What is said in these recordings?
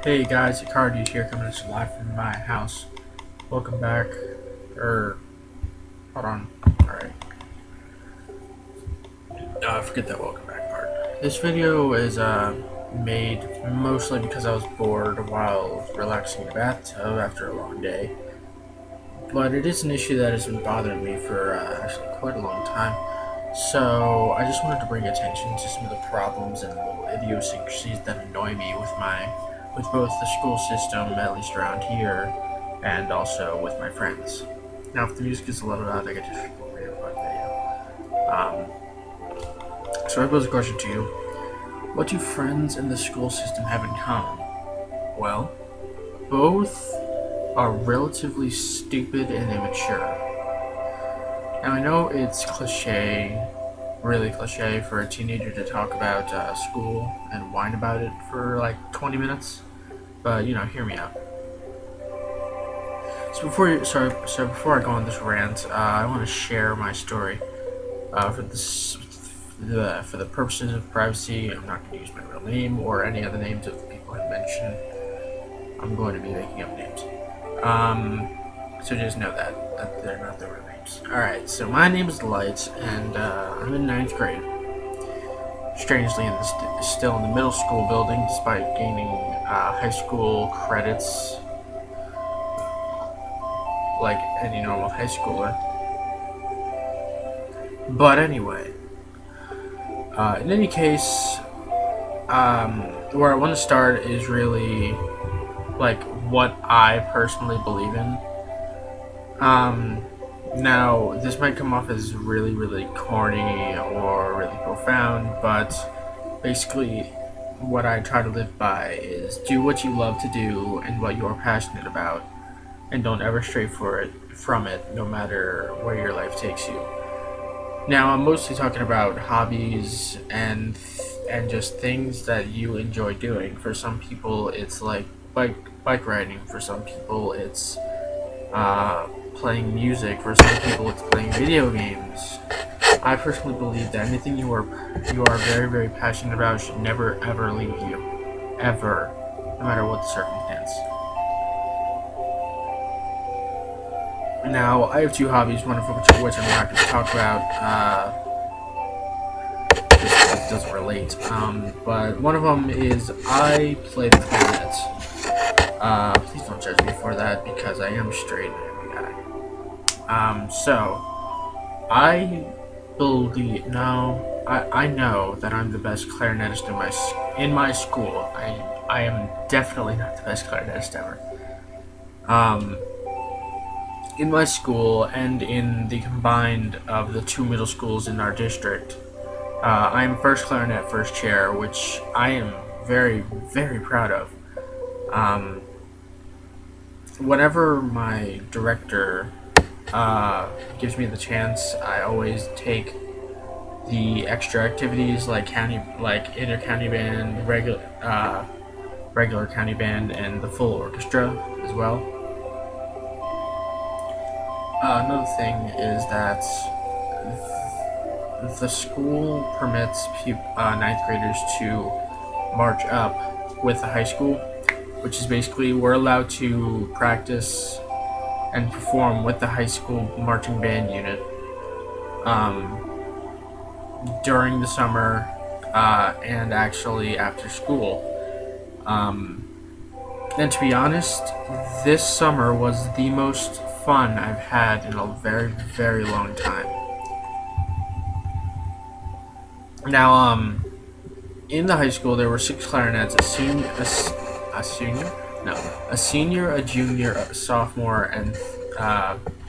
Hey guys, Cardi here coming at you live from my house. Welcome back. Hold on. Alright. Forget that welcome back part. This video is made mostly because I was bored while relaxing in the bathtub after a long day. But it is an issue that has been bothering me for actually quite a long time. So I just wanted to bring attention to some of the problems and little idiosyncrasies that annoy me with both the school system, at least around here, and also with my friends. Now, if the music is a little loud, I could just record a video. So I pose a question to you. What do friends in the school system have in common? Well, both are relatively stupid and immature. Now, I know it's really cliche for a teenager to talk about school and whine about it for like 20 minutes, but hear me out. So before I go on this rant, I want to share my story. For the purposes of privacy, I'm not going to use my real name or any other names of the people I mentioned. I'm going to be making up names. So just know that they're not the real names. Alright, so my name is Light, and I'm in 9th grade. Strangely, still in the middle school building, despite gaining high school credits like any normal high schooler. But anyway, in any case, where I want to start is really like what I personally believe in. Now, this might come off as really, really corny or really profound, but basically what I try to live by is do what you love to do and what you are passionate about, and don't ever stray from it, no matter where your life takes you. Now, I'm mostly talking about hobbies and just things that you enjoy doing. For some people, it's like bike riding. For some people, it's playing music. For some people, it's playing video games. I personally believe that anything you are very, very passionate about should never ever leave you, ever, no matter what the circumstance. Now, I have two hobbies, one of which I'm not going to talk about. This doesn't relate. But one of them is I play the clarinet. Please don't judge me for that, because I am straight and I'm a guy. So I believe I know that I'm the best clarinetist in my school. I am definitely not the best clarinetist ever. In my school and in the combined of the two middle schools in our district, I am first clarinet, first chair, which I am very, very proud of. Whenever my director gives me the chance, I always take the extra activities like inter-county band, regular county band, and the full orchestra as well. Another thing is that the school permits 9th graders to march up with the high school, which is basically we're allowed to practice and perform with the high school marching band unit during the summer and actually after school. And to be honest, this summer was the most fun I've had in a very, very long time. Now, in the high school, there were 6 clarinets: a senior, a junior, a sophomore, and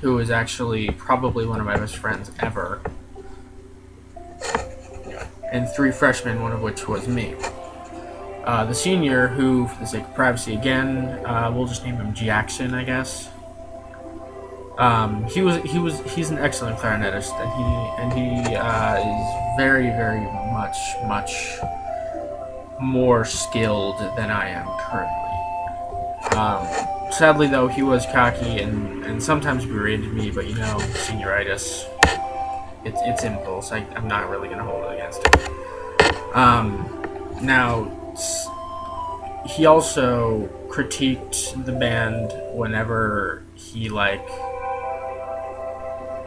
who is actually probably one of my best friends ever, and 3 freshmen, one of which was me. The senior, who, for the sake of privacy again, we'll just name him Jackson, I guess. He's an excellent clarinetist, and he is very, very much more skilled than I am currently. Sadly, though, he was cocky and sometimes berated me, but senioritis, it's impulse. I'm not really gonna hold it against him. Now, he also critiqued the band whenever he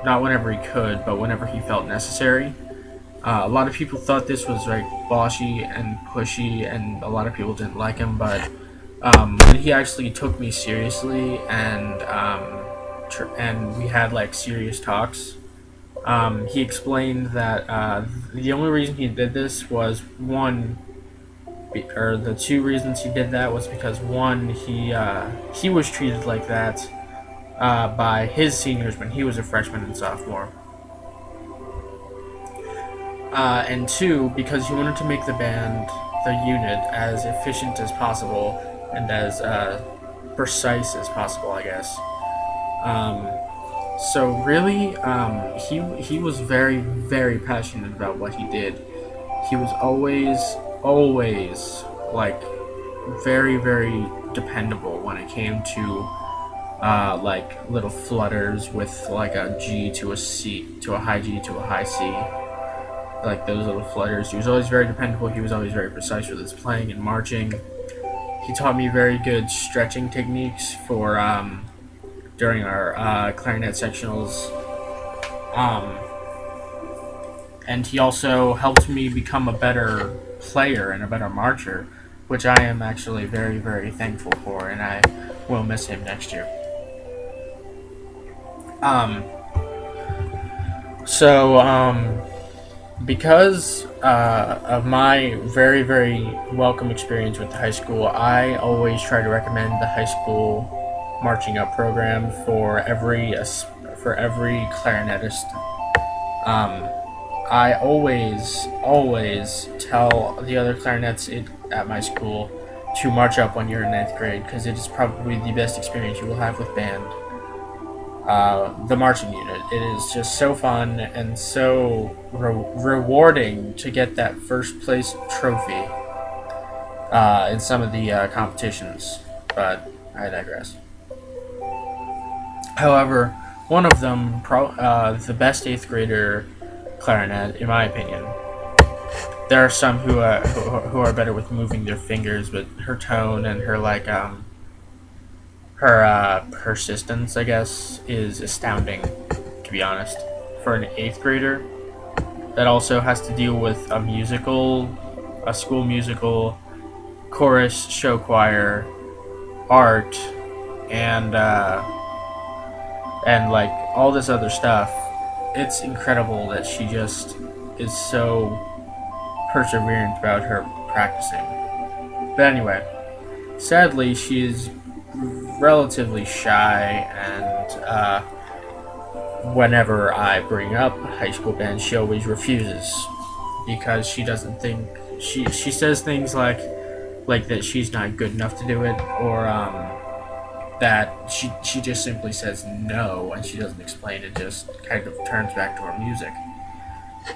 not whenever he could, but whenever he felt necessary. A lot of people thought this was like bossy and pushy, and a lot of people didn't like him. But when he actually took me seriously, and we had like serious talks, he explained that the only reason he did this was one, or the two reasons he did that was because one, he was treated like that by his seniors when he was a freshman and sophomore. And two, because he wanted to make the band, the unit, as efficient as possible and as precise as possible, I guess. Um, so really, he was very, very passionate about what he did. He was always like very, very dependable when it came to like little flutters with like a G to a C to a high G to a high C, like those little flutters. He was always very dependable. He was always very precise with his playing and marching. He taught me very good stretching techniques for during our clarinet sectionals. Um, and he also helped me become a better player and a better marcher, which I am actually very, very thankful for, and I will miss him next year. Um, so, because of my very, very welcome experience with the high school, I always try to recommend the high school marching up program for every clarinetist. Um, I always tell the other clarinets at my school to march up when you're in ninth grade, because it is probably the best experience you will have with band. The marching unit. It is just so fun and so rewarding to get that first place trophy in some of the competitions. But I digress. However, one of them, the best eighth grader clarinet, in my opinion. There are some who are better with moving their fingers, but her tone and her her persistence, I guess, is astounding, to be honest. For an eighth grader, that also has to deal with a school musical, chorus, show choir, art, and like all this other stuff. It's incredible that she just is so perseverant about her practicing. But anyway, sadly, she is relatively shy, and whenever I bring up high school band, she always refuses because she doesn't think she says things like that she's not good enough to do it, or that she just simply says no and she doesn't explain it, just kind of turns back to her music.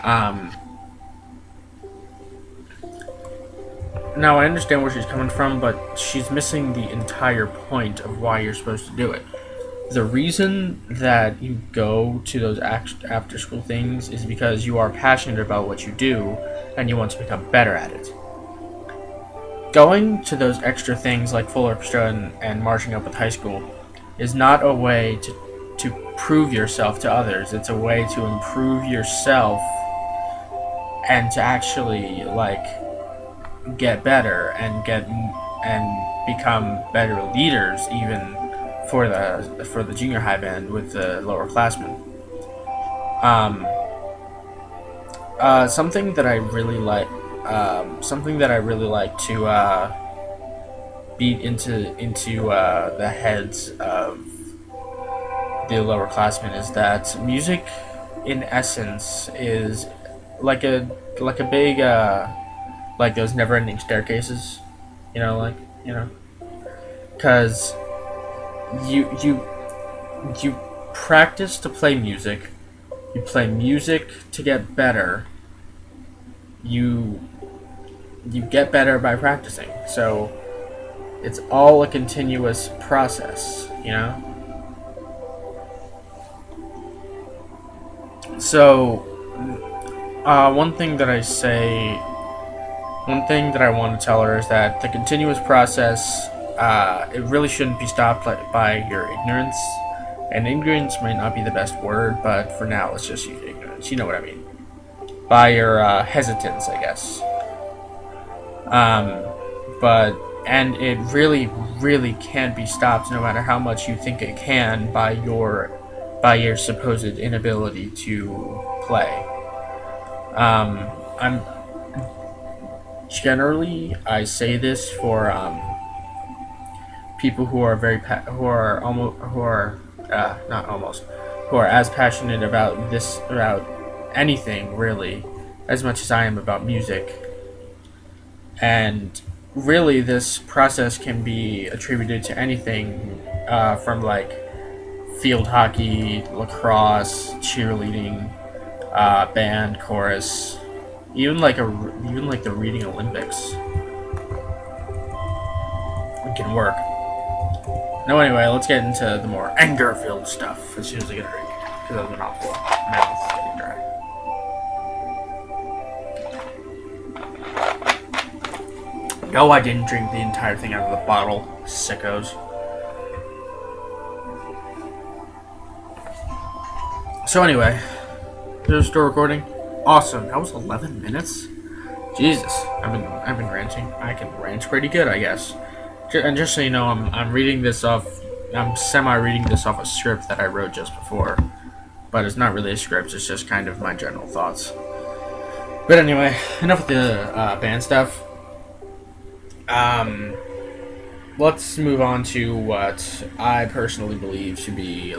Um, Now I understand where she's coming from, but she's missing the entire point of why you're supposed to do it. The reason that you go to those after school things is because you are passionate about what you do and you want to become better at it. Going to those extra things like full orchestra and marching up with high school is not a way to prove yourself to others. It's a way to improve yourself and to actually like get better and become better leaders, even for the junior high band with the lower classmen. Um, something that I really like, to beat into the heads of the lower classmen is that music, in essence, is like a big like those never-ending staircases, you know, because you you practice to play music, you play music to get better, you get better by practicing. So it's all a continuous process, you know. So one thing that I say One thing that I want to tell her is that the continuous process, it really shouldn't be stopped by your ignorance. And ignorance might not be the best word, but for now, let's just use ignorance. You know what I mean. By your hesitance, I guess. But and it really, really can't be stopped, no matter how much you think it can, by your supposed inability to play. I'm generally I say this for people who are not almost who are as passionate about anything really as much as I am about music. And really, this process can be attributed to anything from like field hockey, lacrosse, cheerleading, band, chorus, even like the reading Olympics. It can work. No, anyway, let's get into the more anger-filled stuff as soon as I get a drink, because I've been awful. Mouth's getting dry. No, I didn't drink the entire thing out of the bottle, sickos. So anyway, there's still recording. Awesome. That was 11 minutes. Jesus, I've been ranting. I can rant pretty good, I guess. And just so you know, I'm reading this off. I'm semi-reading this off a script that I wrote just before, but it's not really a script. It's just kind of my general thoughts. But anyway, enough with the band stuff. Let's move on to what I personally believe to be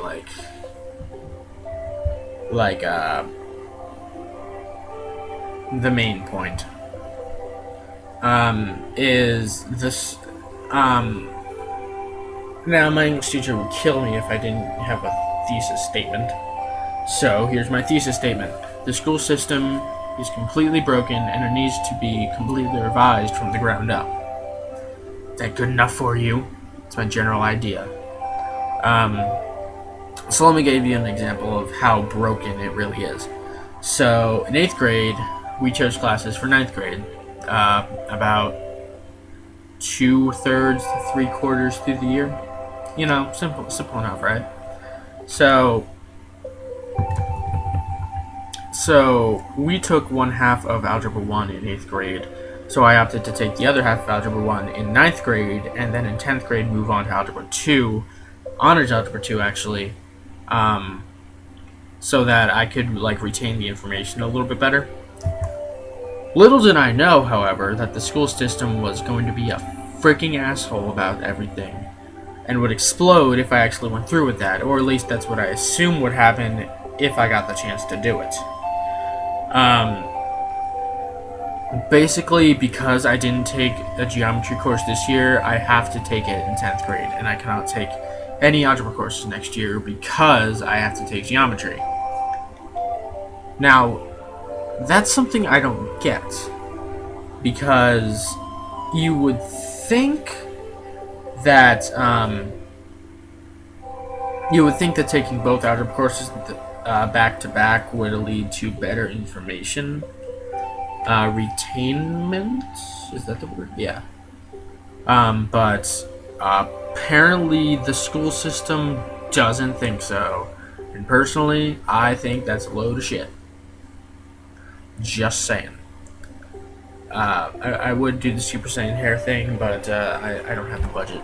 the main point. Is this now my English teacher would kill me if I didn't have a thesis statement. So here's my thesis statement. The school system is completely broken and it needs to be completely revised from the ground up. Is that good enough for you? It's my general idea. So let me give you an example of how broken it really is. So in 8th grade, we chose classes for 9th grade. About 2/3 to 3/4 through the year. You know, simple enough, right? So we took 1/2 of Algebra 1 in 8th grade. So I opted to take the other half of Algebra 1 in 9th grade, and then in 10th grade move on to Algebra 2, Honors Algebra 2 actually, so that I could retain the information a little bit better. Little did I know, however, that the school system was going to be a freaking asshole about everything, and would explode if I actually went through with that, or at least that's what I assume would happen if I got the chance to do it. Basically, because I didn't take a geometry course this year, I have to take it in 10th grade, and I cannot take any algebra courses next year because I have to take geometry. Now, that's something I don't get, because you would think that taking both algebra courses back to back would lead to better information retainment. Is that the word? Yeah. But apparently the school system doesn't think so, and personally, I think that's a load of shit. Just saying. I would do the Super Saiyan hair thing, but I don't have the budget.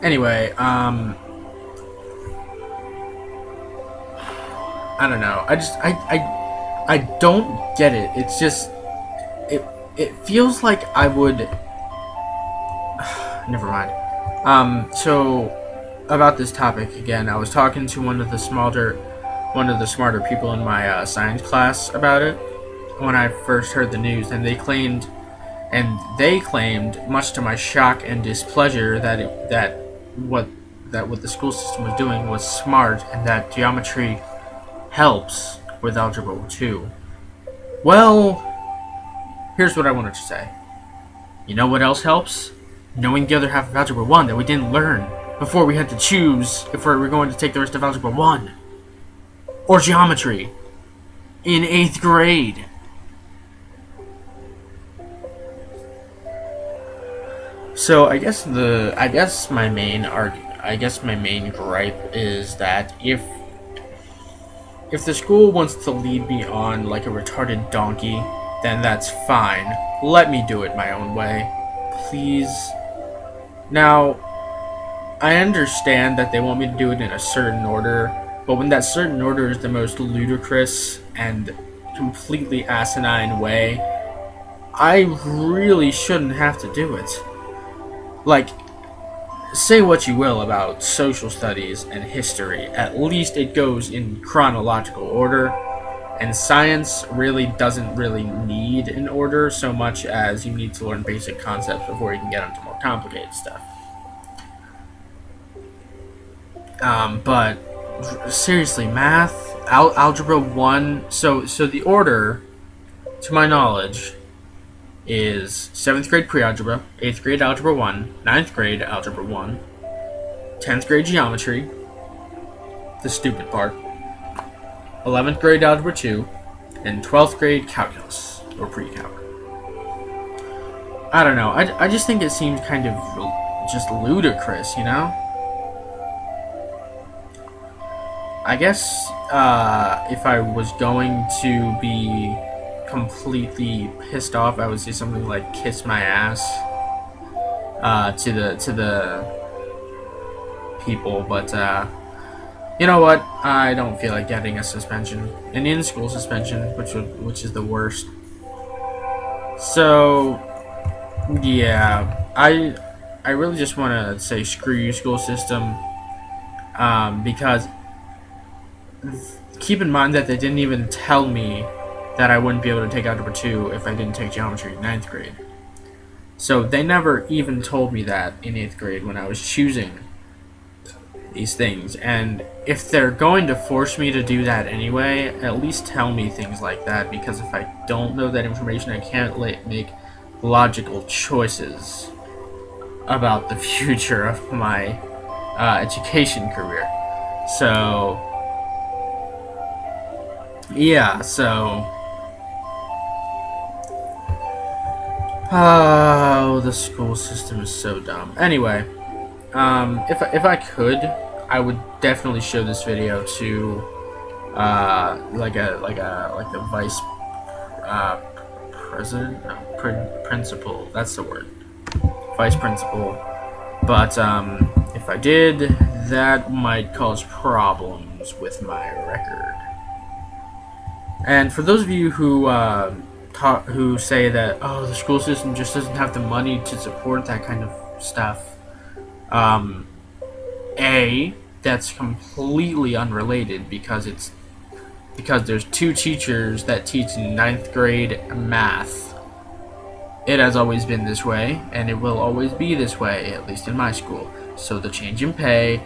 Anyway, I don't know. I don't get it. It's just it feels like I would. Never mind. So about this topic again, I was talking to one of the smarter people in my science class about it when I first heard the news, and they claimed, much to my shock and displeasure, that what the school system was doing was smart, and that geometry helps with Algebra 2. Well, here's what I wanted to say. You know what else helps? Knowing the other half of Algebra 1 that we didn't learn before we had to choose if we were going to take the rest of Algebra 1 or geometry. in 8th grade. So I guess my main gripe is that if the school wants to lead me on like a retarded donkey, then that's fine. Let me do it my own way, please. Now, I understand that they want me to do it in a certain order, but when that certain order is the most ludicrous and completely asinine way, I really shouldn't have to do it. Like, say what you will about social studies and history, at least it goes in chronological order, and science really doesn't really need an order so much as you need to learn basic concepts before you can get into more complicated stuff. But seriously, math, algebra 1, so the order, to my knowledge, is 7th grade pre-algebra, 8th grade algebra 1, 9th grade algebra 1, 10th grade geometry, the stupid part, 11th grade algebra 2, and 12th grade calculus, or pre-calc. I don't know, I just think it seems kind of just ludicrous, you know? I guess if I was going to be completely pissed off, I would say something like "kiss my ass" to the people, but you know what? I don't feel like getting a suspension, an in-school suspension, which is the worst. So yeah, I really just want to say screw you, school system, because keep in mind that they didn't even tell me that I wouldn't be able to take algebra 2 if I didn't take geometry in 9th grade. So they never even told me that in 8th grade when I was choosing these things. And if they're going to force me to do that anyway, at least tell me things like that, because if I don't know that information, I can't make logical choices about the future of my education career. So yeah, so oh, the school system is so dumb. Anyway, if I could, I would definitely show this video to like the vice president, no, principal. That's the word, vice principal. But if I did, that might cause problems with my record. And for those of you who say that, oh, the school system just doesn't have the money to support that kind of stuff, that's completely unrelated, because there's 2 teachers that teach 9th grade math. It has always been this way, and it will always be this way, at least in my school. So the change in pay,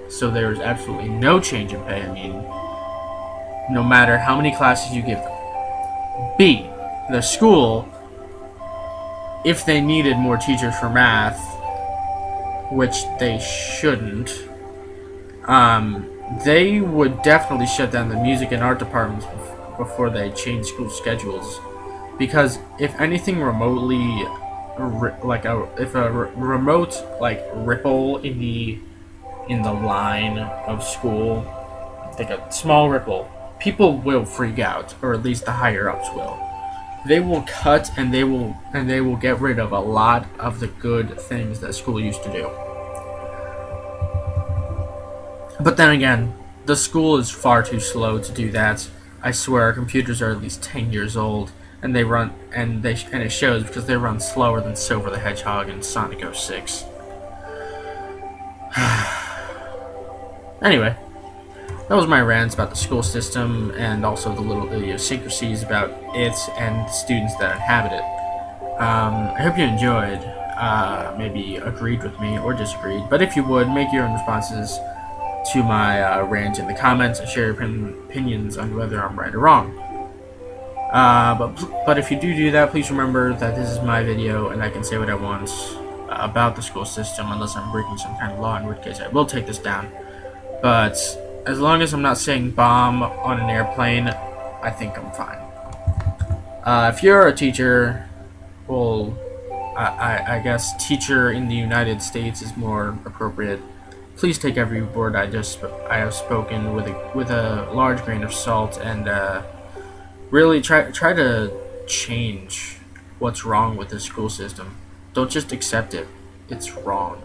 so there's absolutely no change in pay. I mean, no matter how many classes you give them. B, the school, if they needed more teachers for math, which they shouldn't, they would definitely shut down the music and art departments before they change school schedules. Because if anything remotely, if a remote ripple in the line of school, like a small ripple, people will freak out, or at least the higher ups will. They will cut and they will get rid of a lot of the good things that school used to do. But then again, the school is far too slow to do that. I swear, our computers are at least 10 years old, and they run and it shows, because they run slower than Silver the Hedgehog and Sonic 06. Anyway, that was my rants about the school system, and also the little idiosyncrasies about it and the students that inhabit it. I hope you enjoyed, maybe agreed with me or disagreed, but if you would, make your own responses to my rant in the comments and share your opinions on whether I'm right or wrong. But if you do that, please remember that this is my video, and I can say what I want about the school system, unless I'm breaking some kind of law, in which case I will take this down. But as long as I'm not saying bomb on an airplane, I think I'm fine. If you're a teacher, well, I guess teacher in the United States is more appropriate. Please take every word I have spoken with a large grain of salt, and really try to change what's wrong with the school system. Don't just accept it. It's wrong.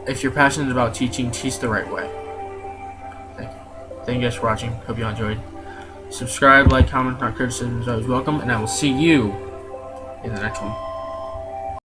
If you're passionate about teaching, teach the right way. Thank you. Thank you guys for watching. Hope you all enjoyed. Subscribe, like, comment, not criticism is always welcome, and I will see you in the next one.